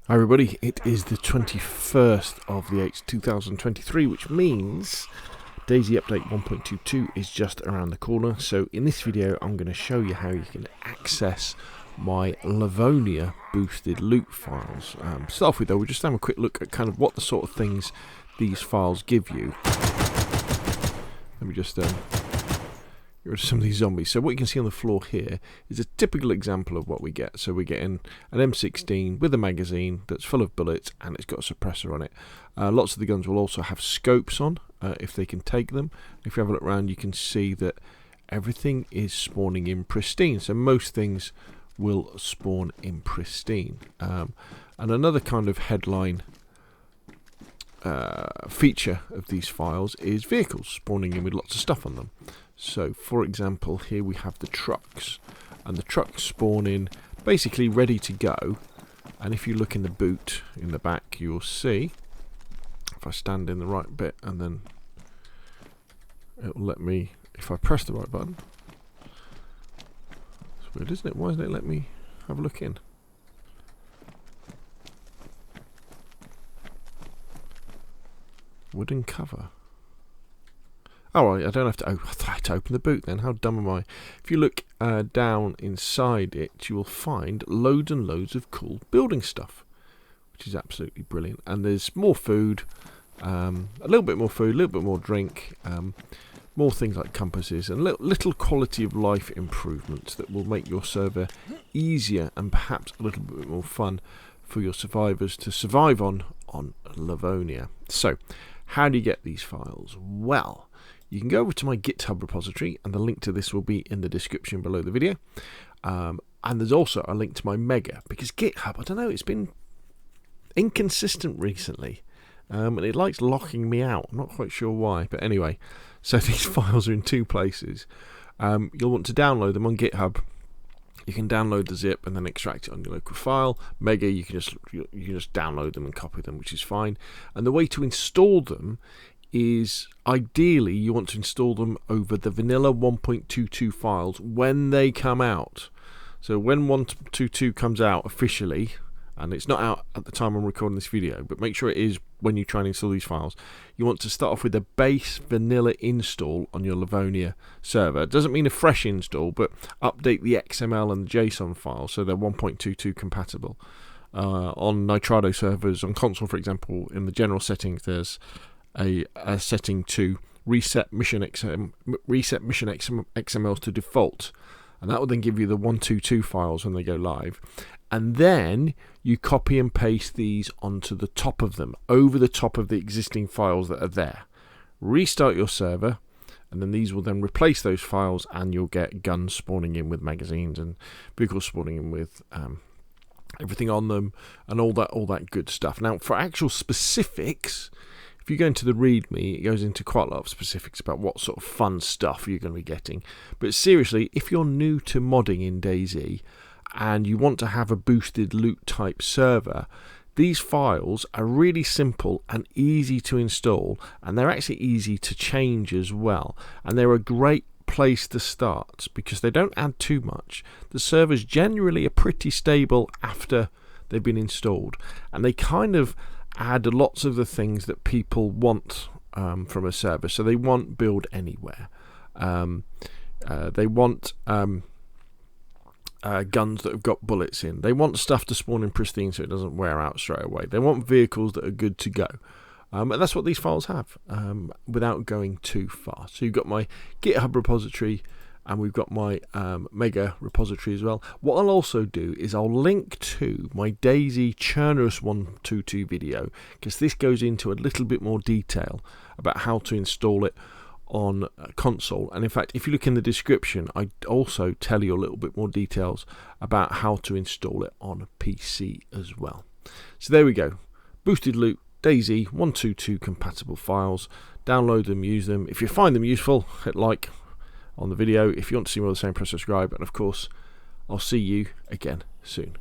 Hi everybody, it is the 21st of the 8th 2023, which means DayZ update 1.22 is just around the corner. So in this video I'm going to show you how you can access my Livonia boosted loot files. To start off with though, we'll just have a quick look at kind of what the sort of things these files give you. Let me just get rid of some of these zombies. So what you can see on the floor here is a typical example of what we get. So we're getting an M16 with a magazine that's full of bullets and it's got a suppressor on it. Lots of the guns will also have scopes on if they can take them. If you have a look around, you can see that everything is spawning in pristine. So most things will spawn in pristine. And another kind of headline feature of these files is vehicles spawning in with lots of stuff on them. So for example, here we have the trucks, and the trucks spawn in basically ready to go. And if you look in the boot in the back, you'll see, if I stand in the right bit and then it'll let me, if I press the right button, it's weird, isn't it? Why doesn't it let me have a look in? Wooden cover. Oh, I don't have to. Oh, I had to open the boot then. How dumb am I? If you look down inside it, you will find loads and loads of cool building stuff, which is absolutely brilliant. And there's more food, a little bit more food, a little bit more drink, more things like compasses, and little quality of life improvements that will make your server easier and perhaps a little bit more fun for your survivors to survive on Livonia. So, how do you get these files? Well, you can go over to my GitHub repository, and the link to this will be in the description below the video. And there's also a link to my Mega, because GitHub, I don't know, it's been inconsistent recently. And it likes locking me out. I'm not quite sure why, but anyway. So these files are in two places. You'll want to download them on GitHub. You can download the zip and then extract it on your local file. Mega, you can just download them and copy them, which is fine. And the way to install them is, ideally you want to install them over the vanilla 1.22 files when they come out. So when 1.22 comes out officially, and it's not out at the time I'm recording this video, but make sure it is when you try and install these files, you want to start off with a base vanilla install on your Livonia server. It doesn't mean a fresh install, but update the XML and the JSON files so they're 1.22 compatible. On Nitrado servers, on console for example, in the general settings there's a setting to reset mission XMLs to default, and that will then give you the 1.22 files when they go live. And then you copy and paste these onto the top of them, over the top of the existing files that are there. Restart your server, and then these will then replace those files, and you'll get guns spawning in with magazines and vehicles spawning in with everything on them and all that good stuff. Now, for actual specifics, if you go into the README, it goes into quite a lot of specifics about what sort of fun stuff you're going to be getting. But seriously, if you're new to modding in DayZ and you want to have a boosted loot type server, these files are really simple and easy to install, and they're actually easy to change as well. And they're a great place to start because they don't add too much. The servers generally are pretty stable after they've been installed, and they kind of add lots of the things that people want from a server. So they want build anywhere. They want guns that have got bullets in. They want stuff to spawn in pristine so it doesn't wear out straight away. They want vehicles that are good to go. And that's what these files have without going too far. So you've got my GitHub repository, and we've got my Mega repository as well. What I'll also do is I'll link to my DayZ Churnerus 1.22 video, because this goes into a little bit more detail about how to install it on console. And in fact, if you look in the description, I also tell you a little bit more details about how to install it on PC as well. So there we go. Boosted loot, DayZ 1.22 compatible files. Download them, use them. If you find them useful, hit like on the video. If you want to see more of the same, press subscribe, and of course I'll see you again soon.